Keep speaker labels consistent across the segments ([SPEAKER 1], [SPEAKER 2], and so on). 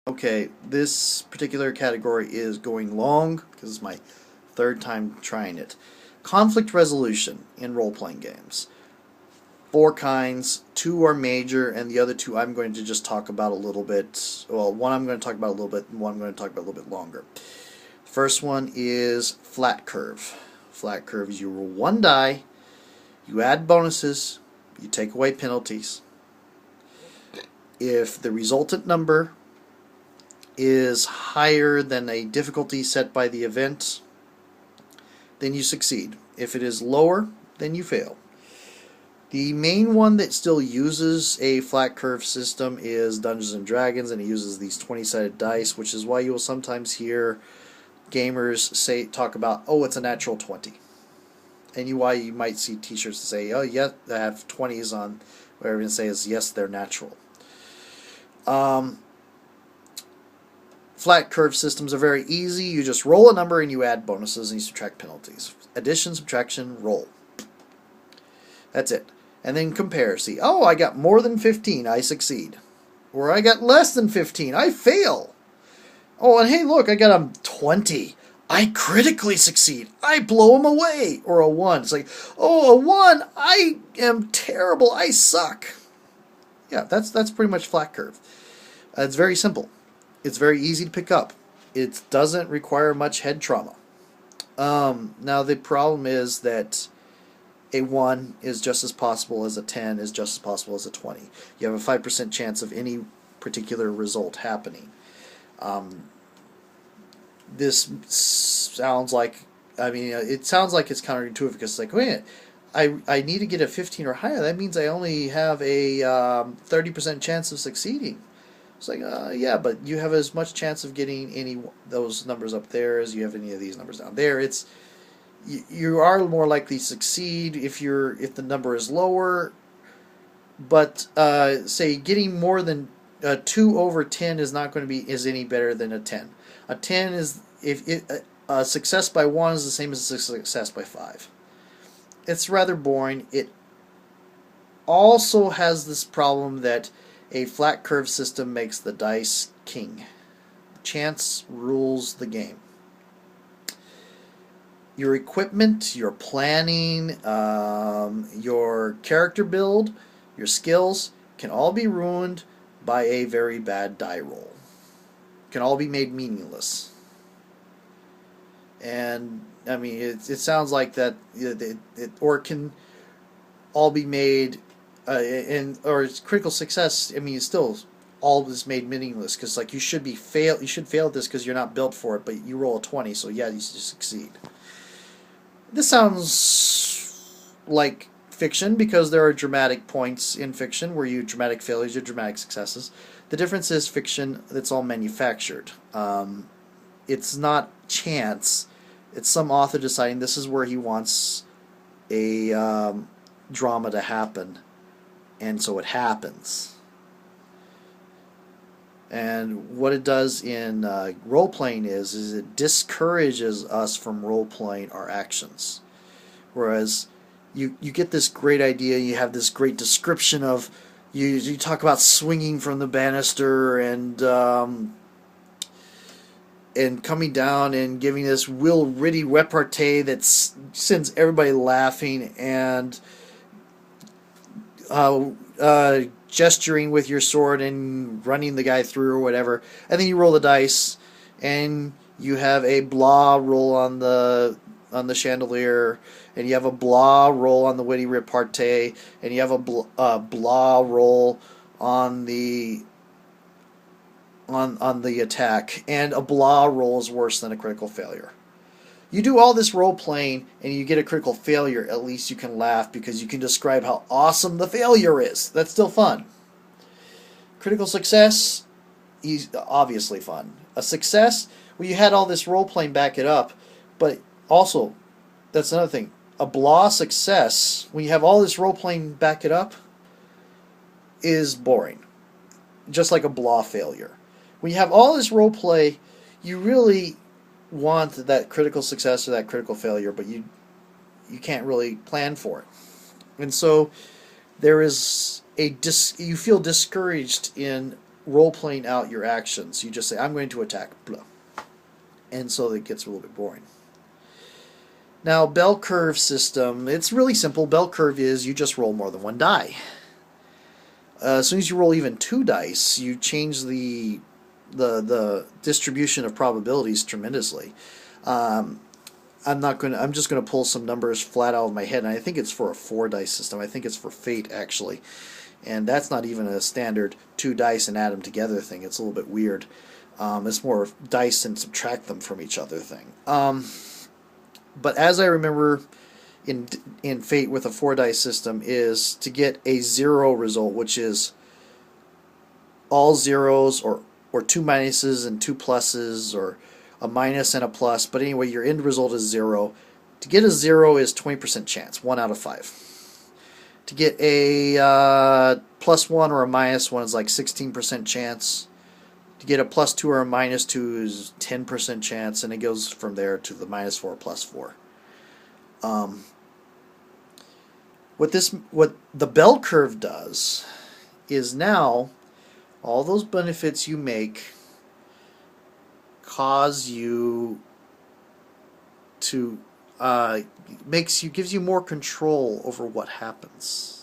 [SPEAKER 1] Okay, this particular category is going long because it's my third time trying it. Conflict resolution in role playing games. Four kinds, two are major, and the other two I'm going to just talk about a little bit. Well, one I'm going to talk about a little bit, and one I'm going to talk about a little bit longer. First one is flat curve. Flat curve is you roll one die, you add bonuses, you take away penalties. If the resultant number is higher than a difficulty set by the event, then you succeed. If it is lower, then you fail. The main one that still uses a flat curve system is Dungeons and Dragons, and it uses these 20-sided dice, which is why you will sometimes hear gamers talk about, oh, it's a natural 20. And why you might see t-shirts that say, oh, yeah, I have 20s on, where everyone says, yes, they're natural. Flat curve systems are very easy. You just roll a number and you add bonuses and you subtract penalties. Addition, subtraction, roll. That's it. And then compare. See, oh, I got more than 15, I succeed. Or I got less than 15, I fail. Oh, and hey, look, I got a 20. I critically succeed. I blow them away. Or a 1. It's like, oh, a 1, I am terrible. I suck. Yeah, that's pretty much flat curve. It's very simple. It's very easy to pick up. It doesn't require much head trauma. Now the problem is that a 1 is just as possible as a 10 is just as possible as a 20. You have a 5% chance of any particular result happening. This sounds like, it sounds like it's counterintuitive because it's like, wait a minute, I need to get a 15 or higher. That means I only have a 30% chance of succeeding. It's like, yeah, but you have as much chance of getting any those numbers up there as you have any of these numbers down there. It's you are more likely to succeed if the number is lower. But say getting more than 2 over 10 is not going to be any better than a 10. A 10 is a success by 1 is the same as a success by 5. It's rather boring. It also has this problem that a flat curve system makes the dice king. Chance rules the game. Your equipment, your planning, your character build, your skills can all be ruined by a very bad die roll. Can all be made meaningless. And it sounds like that, or it can all be made. Or it's critical success. It's still all is made meaningless because you should fail at this because you're not built for it. But you roll a 20, so yeah, you succeed. This sounds like fiction because there are dramatic points in fiction where you dramatic failures or dramatic successes. The difference is fiction that's all manufactured. It's not chance. It's some author deciding this is where he wants a drama to happen. And so it happens. And what it does in role-playing is it discourages us from role-playing our actions. Whereas you get this great idea, you have this great description of, you talk about swinging from the banister and coming down and giving this witty repartee that sends everybody laughing and gesturing with your sword and running the guy through or whatever, and then you roll the dice, and you have a blah roll on the chandelier, and you have a blah roll on the witty repartee, and you have a blah roll on the attack, and a blah roll is worse than a critical failure. You do all this role-playing and you get a critical failure, at least you can laugh because you can describe how awesome the failure is. That's still fun. Critical success is obviously fun. A success, well, you had all this role-playing back it up, but also, that's another thing. A blah success, when you have all this role-playing back it up, is boring. Just like a blah failure. When you have all this role-play, you really want that critical success or that critical failure, but you can't really plan for it. And so there is you feel discouraged in role-playing out your actions. You just say, I'm going to attack, blah. And so it gets a little bit boring. Now, bell curve system, it's really simple. Bell curve is you just roll more than one die. As soon as you roll even 2 dice, you change the distribution of probabilities tremendously. I'm just gonna pull some numbers flat out of my head, and I think it's for a 4 dice system. I think it's for Fate, actually, and that's not even a standard 2 dice and add them together thing. It's a little bit weird. It's more dice and subtract them from each other thing. But as I remember, in Fate with a 4 dice system, is to get a 0 result, which is all zeros or 2 minuses and 2 pluses, or a minus and a plus. But anyway, your end result is 0. To get a 0 is 20% chance, 1 out of 5. To get a +1 or a -1 is like 16% chance. To get a +2 or a -2 is 10% chance, and it goes from there to the -4, +4. What the bell curve does is now all those benefits you make cause you to gives you more control over what happens.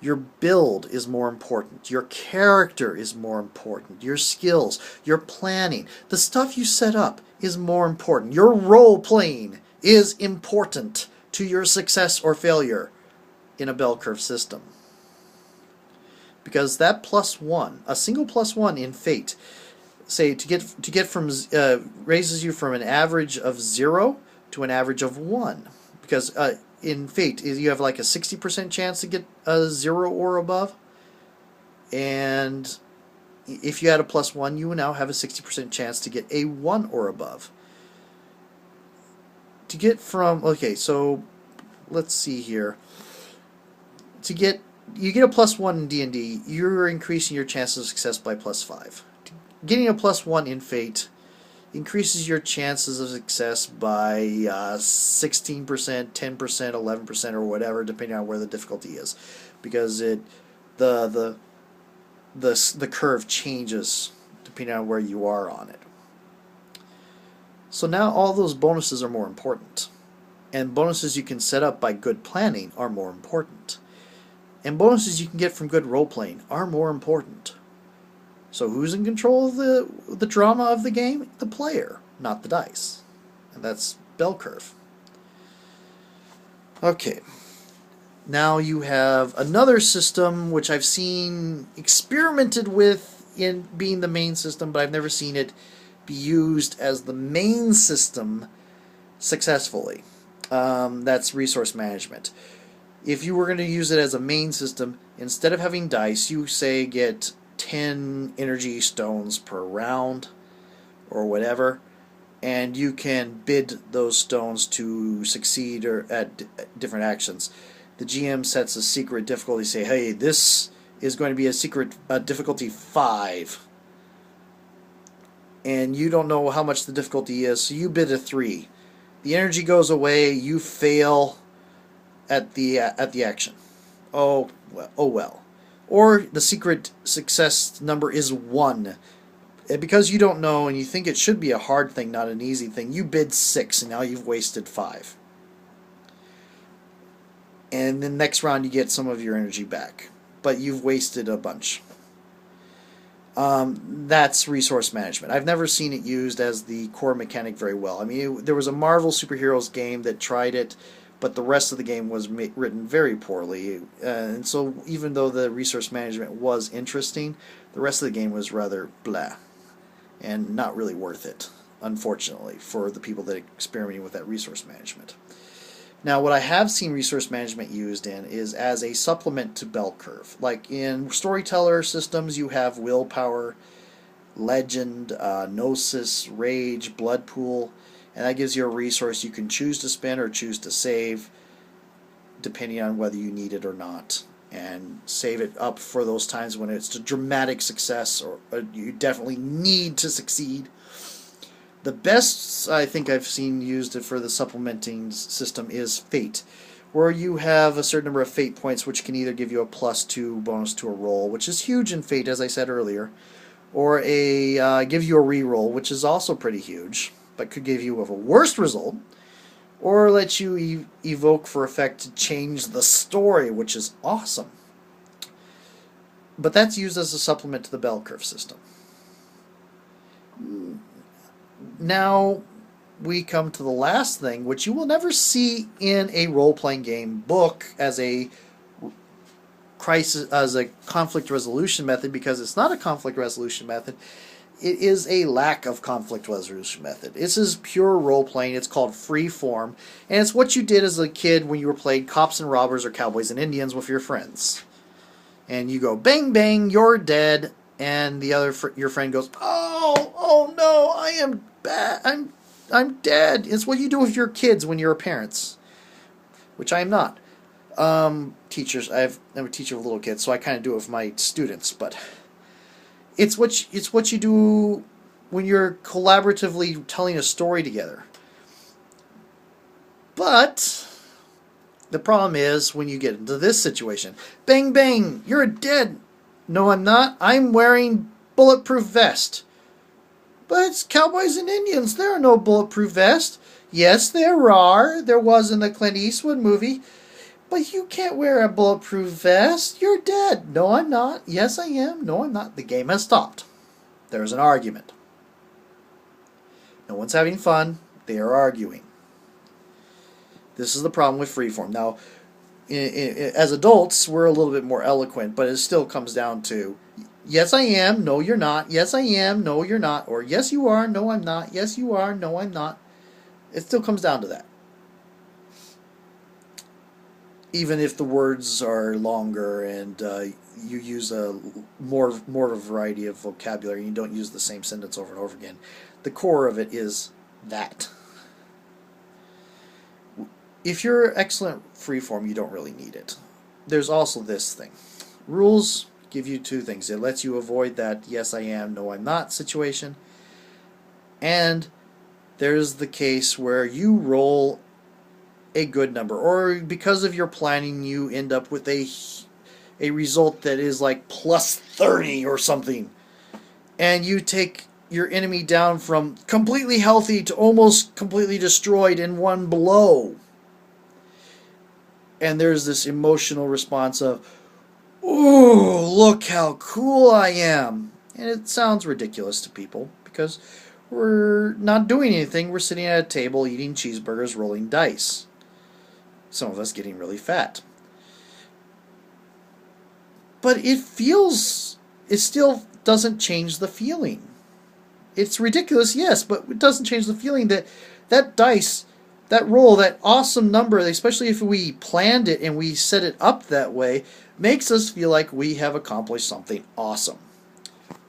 [SPEAKER 1] Your build is more important. Your character is more important. Your skills, your planning, the stuff you set up is more important. Your role-playing is important to your success or failure in a bell curve system. Because that +1, a single +1 in Fate, say to get from raises you from an average of 0 to an average of 1. Because in Fate, you have like a 60% chance to get a 0 or above, and if you had a +1, you now have a 60% chance to get a 1 or above. To get from, okay, so let's see here. You get a +1 in D&D, you're increasing your chances of success by +5. Getting a +1 in Fate increases your chances of success by 16%, 10%, 11%, or whatever, depending on where the difficulty is, because the curve changes depending on where you are on it. So now all those bonuses are more important, and bonuses you can set up by good planning are more important, and bonuses you can get from good role playing are more important. So who's in control of the drama of the game? The player, not the dice. And that's bell curve. Okay. Now you have another system which I've seen experimented with in being the main system, but I've never seen it be used as the main system successfully. That's resource management. If you were going to use it as a main system, instead of having dice, you say get 10 energy stones per round or whatever, and you can bid those stones to succeed or at different actions. The GM sets a secret difficulty, say, hey, this is going to be a secret difficulty 5, and you don't know how much the difficulty is, so you bid a 3. The energy goes away, you fail at the action. Oh well. Or the secret success number is 1. And because you don't know and you think it should be a hard thing, not an easy thing, you bid 6 and now you've wasted 5. And then next round you get some of your energy back, but you've wasted a bunch. That's resource management. I've never seen it used as the core mechanic very well. I mean, there was a Marvel superheroes game that tried it, but the rest of the game was written very poorly. And so even though the resource management was interesting, the rest of the game was rather blah and not really worth it, unfortunately, for the people that are experimenting with that resource management. Now, what I have seen resource management used in is as a supplement to bell curve. Like in storyteller systems, you have willpower, legend, gnosis, rage, blood pool, and that gives you a resource you can choose to spend or choose to save, depending on whether you need it or not, and save it up for those times when it's a dramatic success or you definitely need to succeed. The best I think I've seen used for the supplementing system is Fate, Or you have a certain number of fate points, which can either give you a +2 bonus to a roll, which is huge in fate, as I said earlier, or give you a reroll, which is also pretty huge, but could give you a worse result, or let you evoke for effect to change the story, which is awesome. But that's used as a supplement to the bell curve system. Now we come to the last thing, which you will never see in a role-playing game book as a conflict resolution method, because it's not a conflict resolution method. It is a lack of conflict resolution method. This is pure role-playing. It's called free form, and it's what you did as a kid when you were playing cops and robbers or cowboys and Indians with your friends. And you go, bang, bang, you're dead, and your friend goes, oh no, I am bad, I'm dead. It's what you do with your kids when you're parents, which I am not. Teachers, I'm a teacher of little kids, so I kind of do it with my students, but it's what you do when you're collaboratively telling a story together. But the problem is when you get into this situation. Bang, bang, you're dead. No, I'm not. I'm wearing bulletproof vest. But it's cowboys and Indians. There are no bulletproof vests. Yes, there are. There was in the Clint Eastwood movie. But you can't wear a bulletproof vest. You're dead. No, I'm not. Yes, I am. No, I'm not. The game has stopped. There's an argument. No one's having fun. They are arguing. This is the problem with freeform. Now, as adults, we're a little bit more eloquent, but it still comes down to, yes, I am. No, you're not. Yes, I am. No, you're not. Or, yes, you are. No, I'm not. Yes, you are. No, I'm not. It still comes down to that. Even if the words are longer and you use more of a variety of vocabulary, you don't use the same sentence over and over again, the core of it is that. If you're excellent freeform, you don't really need it. There's also this thing. Rules give you two things. It lets you avoid that yes I am, no I'm not situation. And there's the case where you roll a good number, or because of your planning you end up with a result that is like +30 or something, and you take your enemy down from completely healthy to almost completely destroyed in one blow. And there's this emotional response of, ooh, look how cool I am. And it sounds ridiculous to people because we're not doing anything. We're sitting at a table eating cheeseburgers, rolling dice. Some of us getting really fat. But it still doesn't change the feeling. It's ridiculous, yes, but it doesn't change the feeling that dice, that roll, that awesome number, especially if we planned it and we set it up that way, makes us feel like we have accomplished something awesome.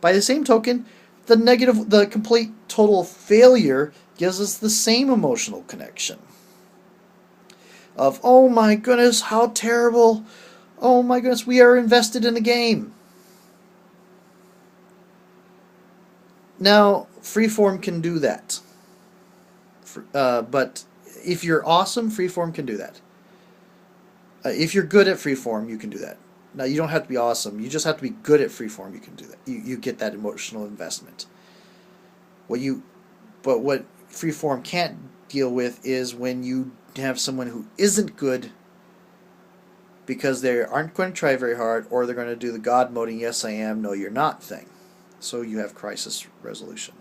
[SPEAKER 1] By the same token, the complete total failure gives us the same emotional connection. Of, oh my goodness, how terrible. Oh my goodness, we are invested in the game. Now, freeform can do that. But if you're awesome, freeform can do that. If you're good at freeform, you can do that. Now, you don't have to be awesome. You just have to be good at freeform. You can do that. You get that emotional investment. But what freeform can't deal with is when you have someone who isn't good because they aren't going to try very hard, or they're going to do the God moding, yes I am, no you're not thing. So you have crisis resolution.